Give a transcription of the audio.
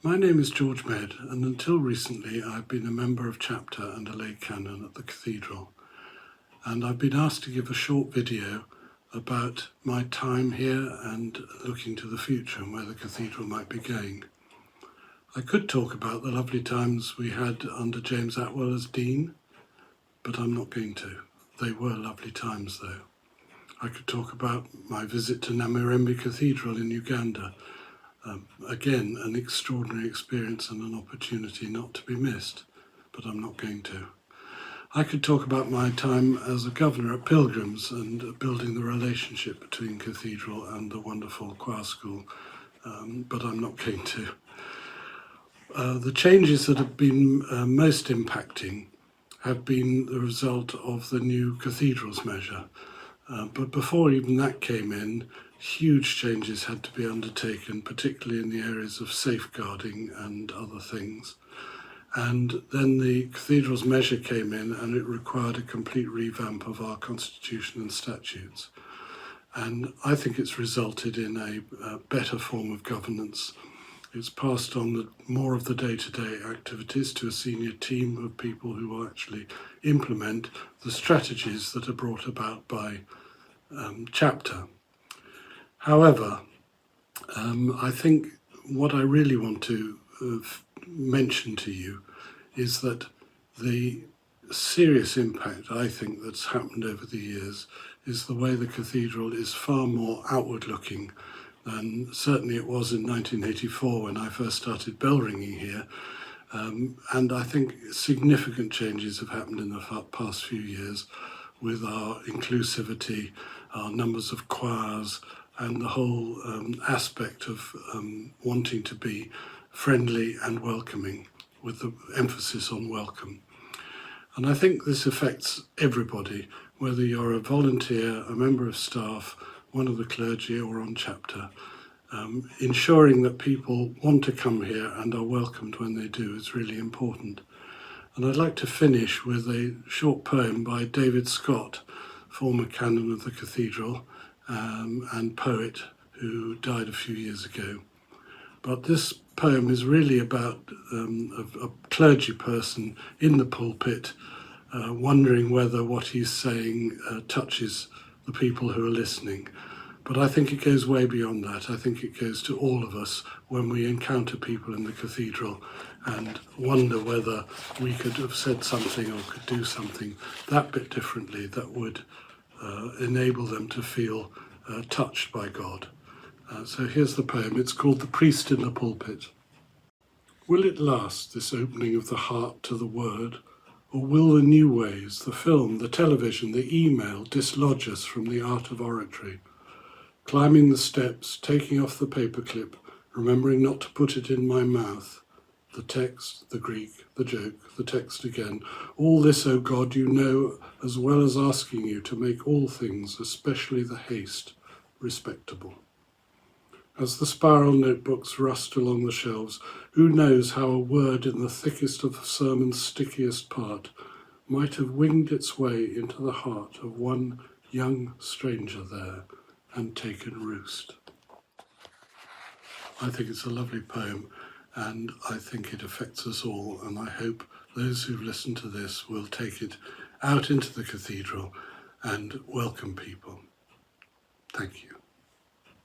My name is George Med, and until recently I've been a member of Chapter and a lay Canon at the Cathedral. And I've been asked to give a short video about my time here and looking to the future and where the Cathedral might be going. I could talk about the lovely times we had under James Atwell as Dean, but I'm not going to. They were lovely times though. I could talk about my visit to Namirembe Cathedral in Uganda. Again, an extraordinary experience and an opportunity not to be missed, but I'm not going to. I could talk about my time as a governor at Pilgrims and building the relationship between Cathedral and the wonderful choir school, but I'm not going to. The changes that have been most impacting have been the result of the new Cathedrals measure. But before even that came in, huge changes had to be undertaken, particularly in the areas of safeguarding and other things. And then the Cathedrals measure came in and it required a complete revamp of our constitution and statutes. And I think it's resulted in a better form of governance. It's passed on more of the day-to-day activities to a senior team of people who will actually implement the strategies that are brought about by Chapter. However, I think what I really want to mention to you is that the serious impact I think that's happened over the years is the way the Cathedral is far more outward looking than certainly it was in 1984 when I first started bell ringing here. And I think significant changes have happened in the past few years with our inclusivity, our numbers of choirs, and the whole aspect of wanting to be friendly and welcoming, with the emphasis on welcome. And I think this affects everybody, whether you're a volunteer, a member of staff, one of the clergy, or on Chapter. Ensuring that people want to come here and are welcomed when they do is really important. And I'd like to finish with a short poem by David Scott, former Canon of the Cathedral, and poet who died a few years ago. But this poem is really about a clergy person in the pulpit wondering whether what he's saying touches the people who are listening. But I think it goes way beyond that. I think it goes to all of us when we encounter people in the Cathedral and wonder whether we could have said something or could do something that bit differently that would enable them to feel touched by God. So here's the poem. It's called The Priest in the Pulpit. Will it last, this opening of the heart to the word, or will the new ways, the film, the television, the email dislodge us from the art of oratory? Climbing the steps, taking off the paperclip, remembering not to put it in my mouth. The text, the Greek, the joke, the text again. All this, O God, you know, as well as asking you to make all things, especially the haste, respectable. As the spiral notebooks rust along the shelves, who knows how a word in the thickest of the sermon's stickiest part might have winged its way into the heart of one young stranger there and taken roost. I think it's a lovely poem, and I think it affects us all, and I hope those who've listened to this will take it out into the Cathedral and welcome people. Thank you.